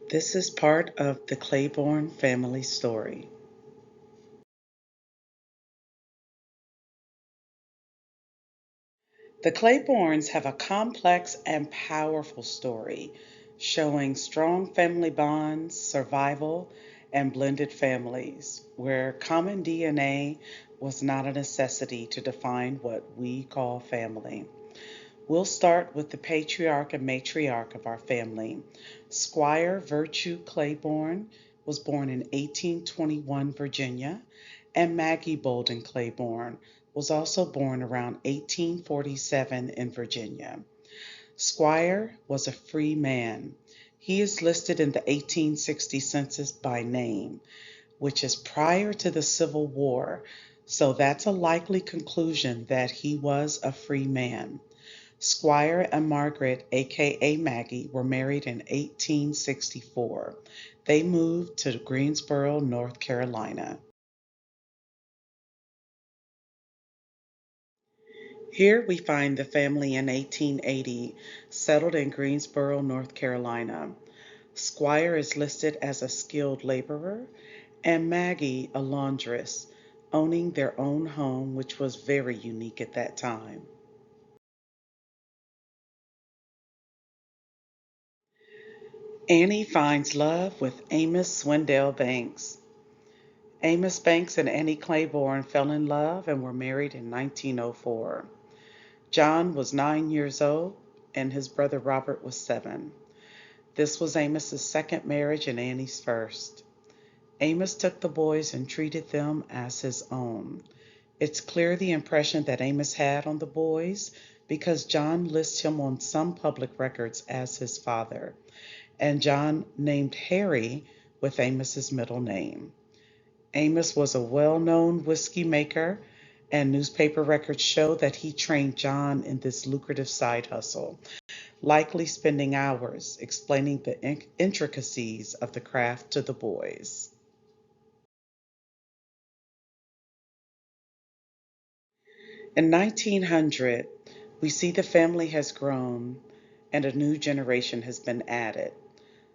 This is part of the Clayborn family story. The Clayborns have a complex and powerful story showing strong family bonds, survival, and blended families, where common DNA was not a necessity to define what we call family. We'll start with the patriarch and matriarch of our family. Squire Virtue Clayborn was born in 1821, Virginia, and Maggie Bolden Clayborn was also born around 1847 in Virginia. Squire was a free man. He is listed in the 1860 census by name, which is prior to the Civil War, so that's a likely conclusion that he was a free man. Squire and Margaret, aka Maggie, were married in 1864. They moved to Greensboro, North Carolina. Here we find the family in 1880, settled in Greensboro, North Carolina. Squire is listed as a skilled laborer, and Maggie a laundress, owning their own home, which was very unique at that time. Annie finds love with Amos Swindell Banks. Amos Banks and Annie Clayborn fell in love and were married in 1904. John was 9 years old and his brother Robert was 7. This was Amos's second marriage and Annie's first. Amos took the boys and treated them as his own. It's clear the impression that Amos had on the boys because John lists him on some public records as his father, and John named Harry with Amos's middle name. Amos was a well-known whiskey maker, and newspaper records show that he trained John in this lucrative side hustle, likely spending hours explaining the intricacies of the craft to the boys. In 1900, we see the family has grown and a new generation has been added.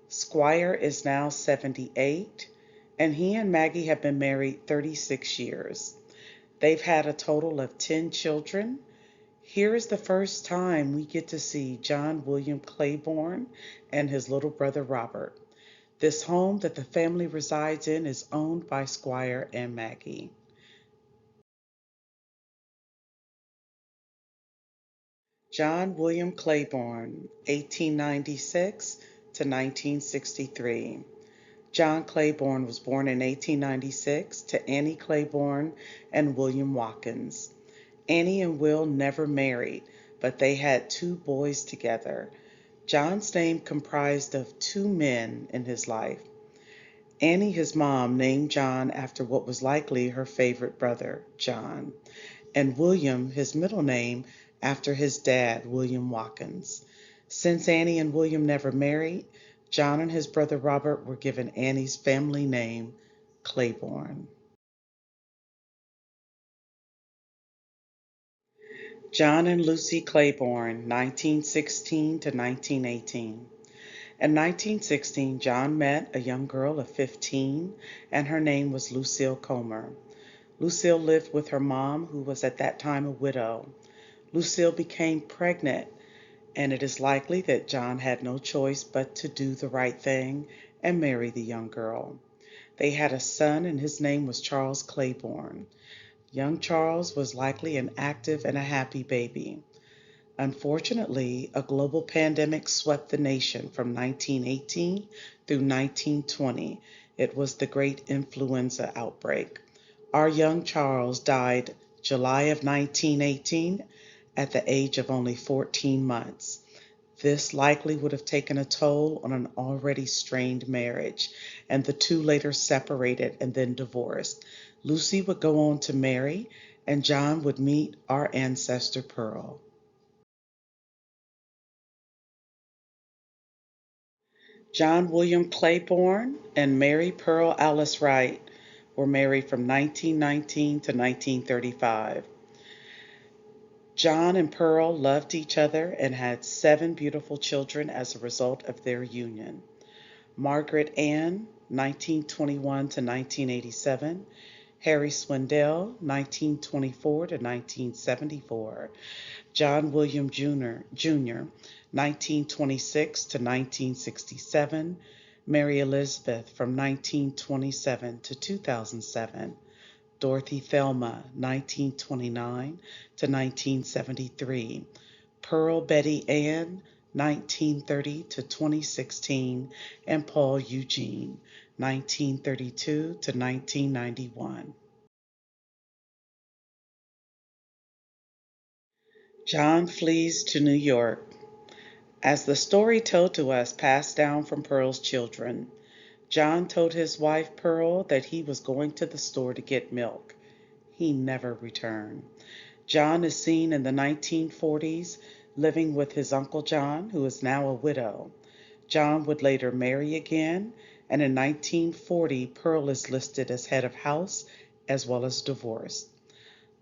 Squire is now 78, and he and Maggie have been married 36 years. They've had a total of 10 children. Here is the first time we get to see John William Clayborn and his little brother Robert. This home that the family resides in is owned by Squire and Maggie. John William Clayborn, 1896 to 1963. John Clayborn was born in 1896 to Annie Clayborn and William Watkins. Annie and Will never married, but they had two boys together. John's name comprised of two men in his life. Annie, his mom, named John after what was likely her favorite brother, John, and William, his middle name, after his dad, William Watkins. Since Annie and William never married, John and his brother Robert were given Annie's family name, Clayborn. John and Lucy Clayborn, 1916 to 1918. In 1916, John met a young girl of 15, and her name was Lucille Comer. Lucille lived with her mom, who was at that time a widow. Lucille became pregnant, and it is likely that John had no choice but to do the right thing and marry the young girl. They had a son, and his name was Charles Clayborn. Young Charles was likely an active and a happy baby. Unfortunately, a global pandemic swept the nation from 1918 through 1920. It was the great influenza outbreak. Our young Charles died July of 1918 at the age of only 14 months. This likely would have taken a toll on an already strained marriage, and the two later separated and then divorced. Lucy would go on to marry, and John would meet our ancestor Pearl. John William Clayborn and Mary Pearl Alice Wright were married from 1919 to 1935. John and Pearl loved each other and had 7 beautiful children as a result of their union. Margaret Ann, 1921 to 1987, Harry Swindell, 1924 to 1974, John William Jr., 1926 to 1967, Mary Elizabeth from 1927 to 2007, Dorothy Thelma, 1929 to 1973, Pearl Betty Ann, 1930 to 2016, and Paul Eugene, 1932 to 1991. John flees to New York. As the story told to us passed down from Pearl's children, John told his wife Pearl that he was going to the store to get milk. He never returned. John is seen in the 1940s living with his Uncle John, who is now a widow. John would later marry again, and in 1940, Pearl is listed as head of house as well as divorced.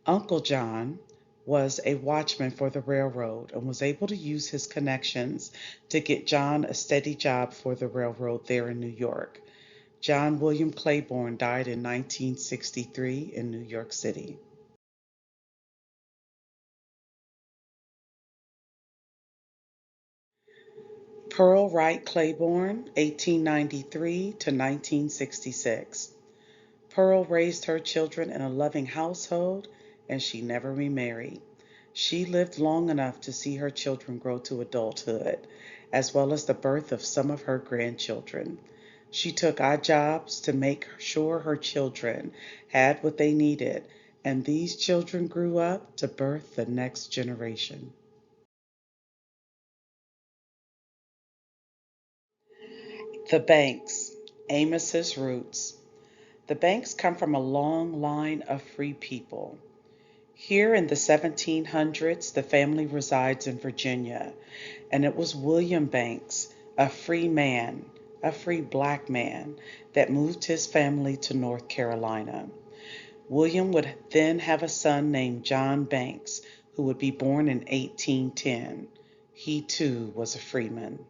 Uncle John was a watchman for the railroad and was able to use his connections to get John a steady job for the railroad there in New York. John William Clayborn died in 1963 in New York City. Pearl Wright Clayborn, 1893 to 1966. Pearl raised her children in a loving household, and she never remarried. She lived long enough to see her children grow to adulthood, as well as the birth of some of her grandchildren. She took odd jobs to make sure her children had what they needed, and these children grew up to birth the next generation. The Banks, Amos's roots. The Banks come from a long line of free people. Here in the 1700s, the family resides in Virginia, and it was William Banks, a free man, a free black man, that moved his family to North Carolina. William would then have a son named John Banks, who would be born in 1810. He too was a freeman.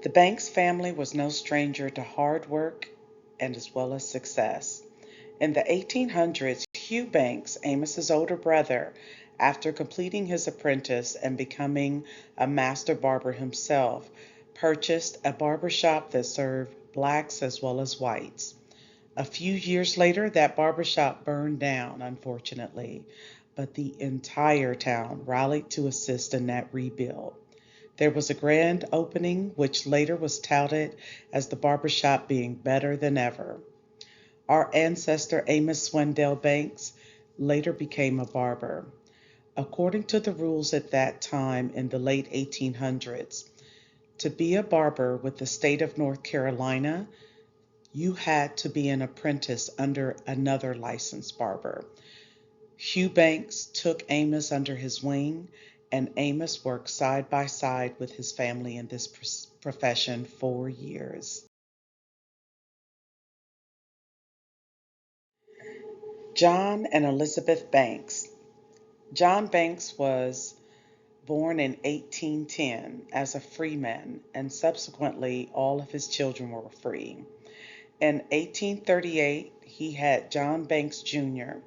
The Banks family was no stranger to hard work and as well as success. In the 1800s, Hugh Banks, Amos's older brother, after completing his apprentice and becoming a master barber himself, purchased a barber shop that served blacks as well as whites. A few years later, that barber shop burned down, unfortunately, but the entire town rallied to assist in that rebuild. There was a grand opening, which later was touted as the barber shop being better than ever. Our ancestor Amos Swindell Banks later became a barber. According to the rules at that time in the late 1800s, to be a barber with the state of North Carolina, you had to be an apprentice under another licensed barber. Hugh Banks took Amos under his wing, and Amos worked side by side with his family in this profession for years. John and Elizabeth Banks. John Banks was born in 1810 as a freeman, and subsequently all of his children were free. In 1838, he had John Banks Jr.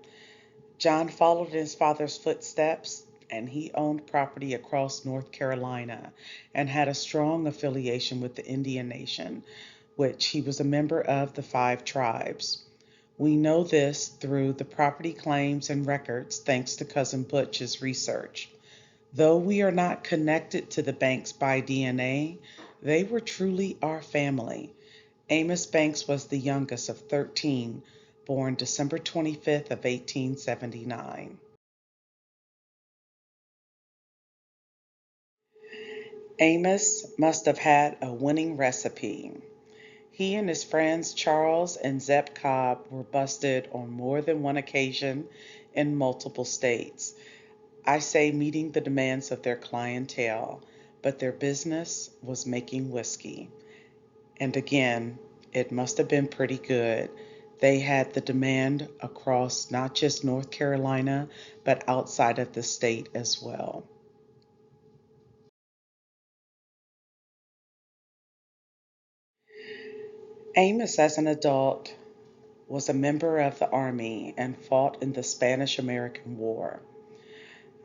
John followed in his father's footsteps, and he owned property across North Carolina and had a strong affiliation with the Indian Nation, which he was a member of the Five Tribes. We know this through the property claims and records thanks to Cousin Butch's research. Though we are not connected to the Banks by DNA, they were truly our family. Amos Banks was the youngest of 13, born December 25th of 1879. Amos must have had a winning recipe. He and his friends Charles and Zeb Cobb were busted on more than one occasion in multiple states. I say meeting the demands of their clientele, but their business was making whiskey. And again, it must have been pretty good. They had the demand across not just North Carolina, but outside of the state as well. Amos, as an adult, was a member of the Army and fought in the Spanish-American War.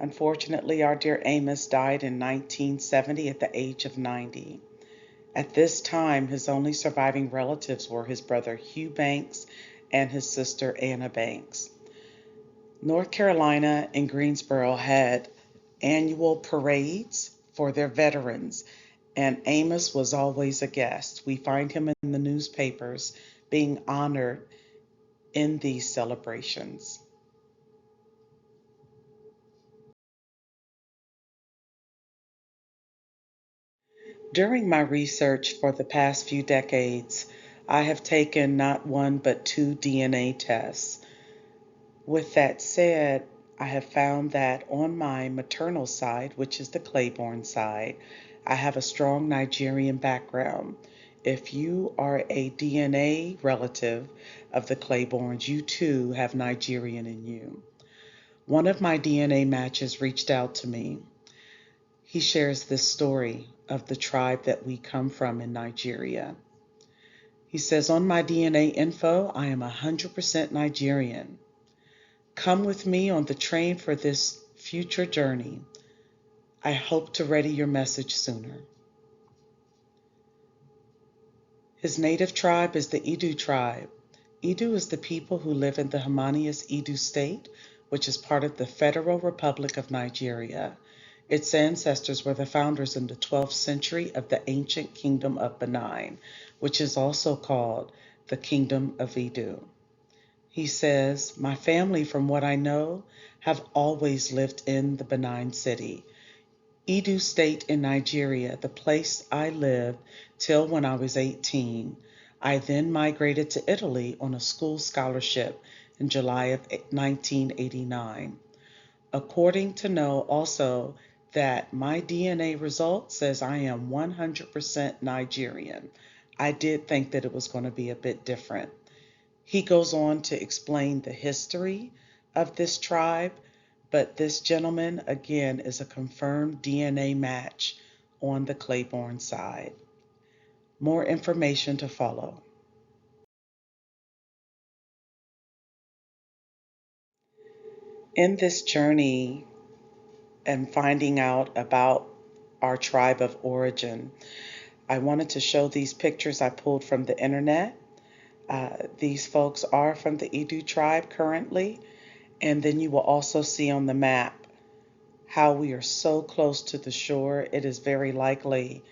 Unfortunately, our dear Amos died in 1970 at the age of 90. At this time, his only surviving relatives were his brother Hugh Banks and his sister Anna Banks. North Carolina and Greensboro had annual parades for their veterans, and Amos was always a guest. We find him in the newspapers being honored in these celebrations. During my research for the past few decades, I have taken not one but two DNA tests. With that said, I have found that on my maternal side, which is the Clayborn side, I have a strong Nigerian background. If you are a DNA relative of the Clayborns, you too have Nigerian in you. One of my DNA matches reached out to me. He shares this story of the tribe that we come from in Nigeria. He says, on my DNA info, I am 100% Nigerian. Come with me on the train for this future journey. I hope to ready your message sooner. His native tribe is the Edo tribe. Edo is the people who live in the homonymous Edo state, which is part of the Federal Republic of Nigeria. Its ancestors were the founders in the 12th century of the ancient Kingdom of Benin, which is also called the Kingdom of Edo. He says, my family, from what I know, have always lived in the Benin city. Edo State in Nigeria, the place I lived till when I was 18. I then migrated to Italy on a school scholarship in July of 1989. According to know also that my DNA result says I am 100% Nigerian. I did think that it was going to be a bit different. He goes on to explain the history of this tribe, but this gentleman, again, is a confirmed DNA match on the Clayborn side. More information to follow. In this journey and finding out about our tribe of origin, I wanted to show these pictures I pulled from the internet. These folks are from the Edo tribe currently, and then you will also see on the map how we are so close to the shore. It is very likely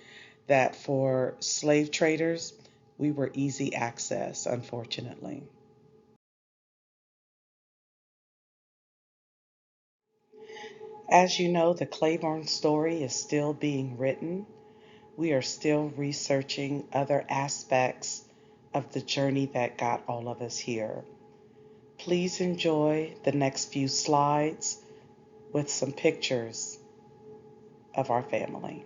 that for slave traders, we were easy access, unfortunately. As you know, the Claiborne story is still being written. We are still researching other aspects of the journey that got all of us here. Please enjoy the next few slides with some pictures of our family.